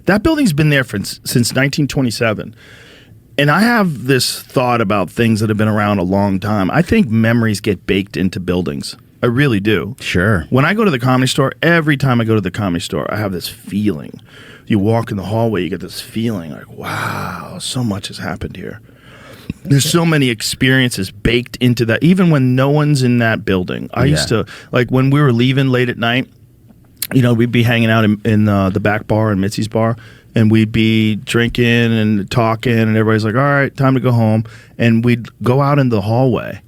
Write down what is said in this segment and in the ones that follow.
That building's been there since 1927. And I have this thought about things that have been around a long time. I think memories get baked into buildings. I really do. Sure. When I go to the Comedy Store, every time I go to the Comedy Store, I have this feeling. You walk in the hallway, you get this feeling like, wow, so much has happened here. There's so many experiences baked into that, even when no one's in that building. I used to, like when we were leaving late at night, you know, we'd be hanging out in the back bar in Mitzi's bar, and we'd be drinking and talking, and everybody's like, all right, time to go home. And we'd go out in the hallway,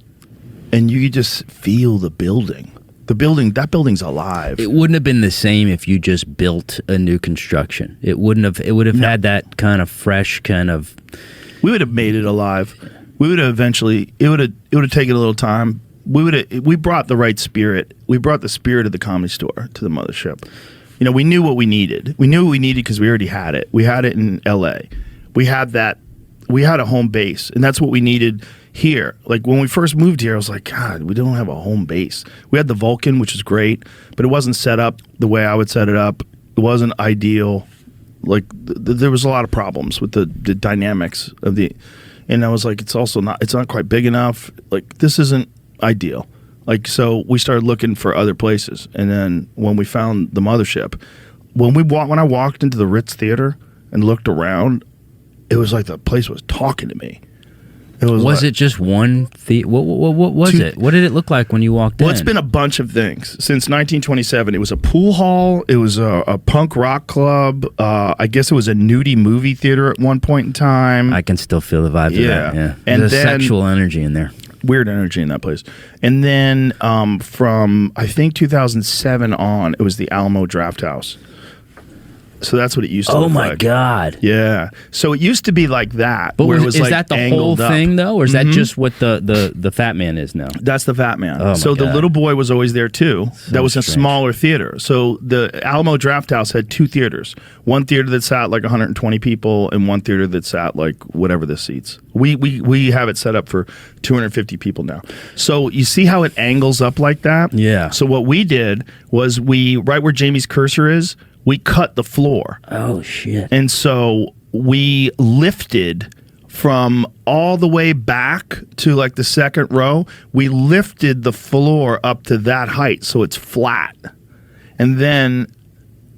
and you could just feel the building. That building's alive. It wouldn't have been the same if you just built a new construction. It would have had that kind of fresh kind of... We would have made it alive. We would have eventually, it would have taken a little time. We brought the right spirit. We brought the spirit of the Comedy Store to the Mothership. You know, we knew what we needed. We knew what we needed because we already had it. We had it in LA. We had a home base, and that's what we needed here. Like when we first moved here, I was like, God, we don't have a home base. We had the Vulcan, which is great, but it wasn't set up the way I would set it up. It wasn't ideal. Like there was a lot of problems with the dynamics of the, and I was like, it's not quite big enough. Like this isn't ideal. Like, so we started looking for other places. And then when we found the Mothership, when I walked into the Ritz Theater and looked around, it was like the place was talking to me. Was it just one theater? What was it? What did it look like when you walked in? Well, it's been a bunch of things. Since 1927, it was a pool hall. It was a punk rock club. I guess it was a nudie movie theater at one point in time. I can still feel the vibes of that. Yeah. And there's then, sexual energy in there. Weird energy in that place. And then from, I think, 2007 on, it was the Alamo Draft House. So that's what it used to look like. Oh, my God. Yeah. So it used to be like that. But where it was is like that the whole thing, though? Or is that just what the Fat Man is now? That's the Fat Man. Oh, so the Little Boy was always there, too. So that was a strange. smaller theater. So the Alamo Draft House had two theaters. One theater that sat like 120 people and one theater that sat like whatever the seats. We have it set up for 250 people now. So you see how it angles up like that? Yeah. So what we did was right where Jamie's cursor is, we cut the floor. Oh, shit. And so we lifted from all the way back to like the second row. We lifted the floor up to that height so it's flat. And then,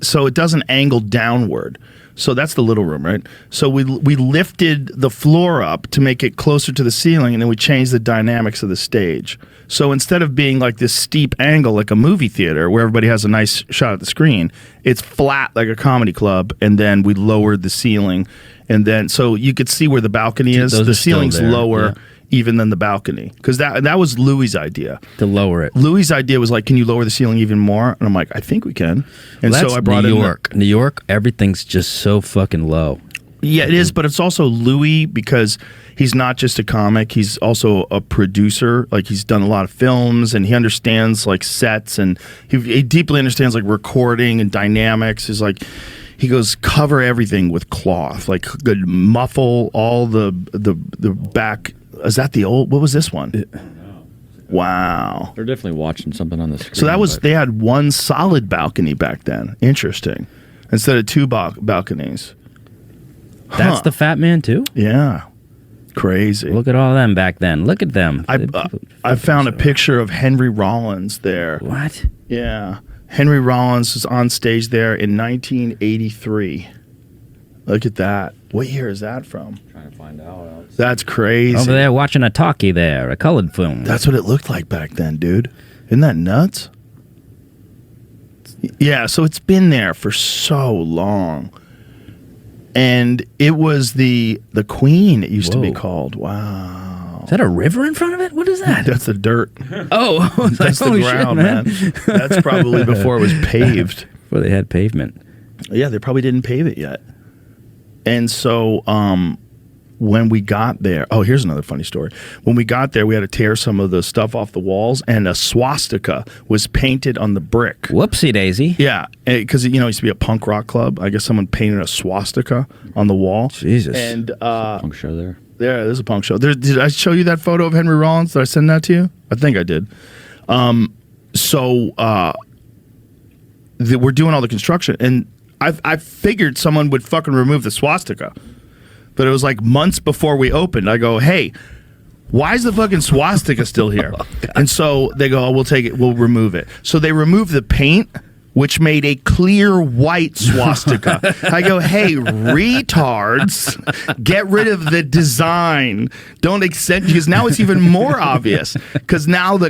so it doesn't angle downward. So that's the little room, right? So we lifted the floor up to make it closer to the ceiling, and then we changed the dynamics of the stage. So instead of being like this steep angle like a movie theater where everybody has a nice shot at the screen, it's flat like a comedy club, and then we lowered the ceiling, and then so you could see where the balcony is. Those the are still ceiling's there, lower yeah. even than the balcony, because that was Louis' idea. To lower it. Louis' idea was like, can you lower the ceiling even more? And I'm like, I think we can. And Well, so I brought New York. New York, everything's just so fucking low. Yeah, it is, but it's also Louis because he's not just a comic. He's also a producer. Like, he's done a lot of films, and he understands, like, sets, and he deeply understands, like, recording and dynamics. He's like, he goes, cover everything with cloth. Like, good muffle all the back. Is that the old, what was this one? Wow. They're definitely watching something on the screen. So that was, they had one solid balcony back then. Interesting. Instead of two balconies. That's the Fat Man too? Yeah. Crazy. Look at all them back then. Look at them. I found a picture of Henry Rollins there. What? Yeah. Henry Rollins was on stage there in 1983. Look at that. What year is that from? Trying to find out. That's crazy. Over there watching a talkie there, a colored film. That's what it looked like back then, dude. Isn't that nuts? Yeah, so it's been there for so long. And it was the Queen, it used to be called. Wow. Is that a river in front of it? What is that? That's the dirt. Oh, That's the ground, man. That's probably before it was paved. Before they had pavement. Yeah, they probably didn't pave it yet. And so when we got there, oh, here's another funny story. When we got there, we had to tear some of the stuff off the walls, and a swastika was painted on the brick. Whoopsie daisy. Yeah, because it used to be a punk rock club. I guess someone painted a swastika on the wall. Jesus. And Punk show there. Yeah, there's a punk show. Did I show you that photo of Henry Rollins? Did I send that to you? I think I did. We're doing all the construction, and I figured someone would fucking remove the swastika, but it was like months before we opened. I go, hey, why is the fucking swastika still here? And so they go, oh, we'll take it, we'll remove it. So they removed the paint, which made a clear white swastika. I go, hey, retards, get rid of the design. Don't accept, because now it's even more obvious. Because now the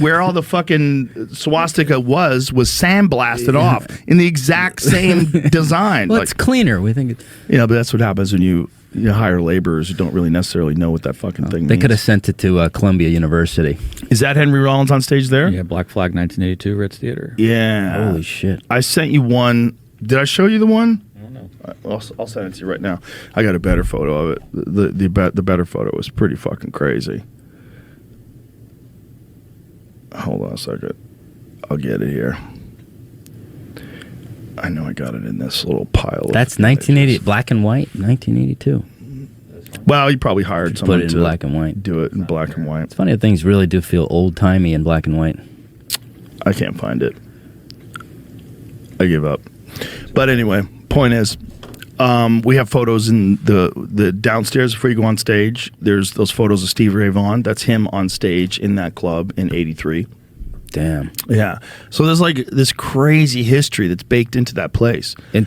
where all the fucking swastika was sandblasted off in the exact same design. Well, it's cleaner. We think but that's what happens when you hire laborers who don't really necessarily know what that fucking thing means. they could have sent it to Columbia University. Is that Henry Rollins on stage there? Yeah, Black Flag 1982, Ritz Theater. Yeah. Holy shit. I sent you one. Did I show you the one? I don't know. I'll send it to you right now. I got a better photo of it. The better photo was pretty fucking crazy. Hold on a second. I'll get it here. I know I got it in this little pile. That's 1980, black and white, 1982. Well, you probably hired someone Put it in to black and white. do it in black and white. It's funny how things really do feel old-timey in black and white. I can't find it. I give up. But anyway, point is, we have photos in the downstairs before you go on stage. There's those photos of Stevie Ray Vaughan. That's him on stage in that club in '83. Damn. Yeah. So there's like this crazy history that's baked into that place. And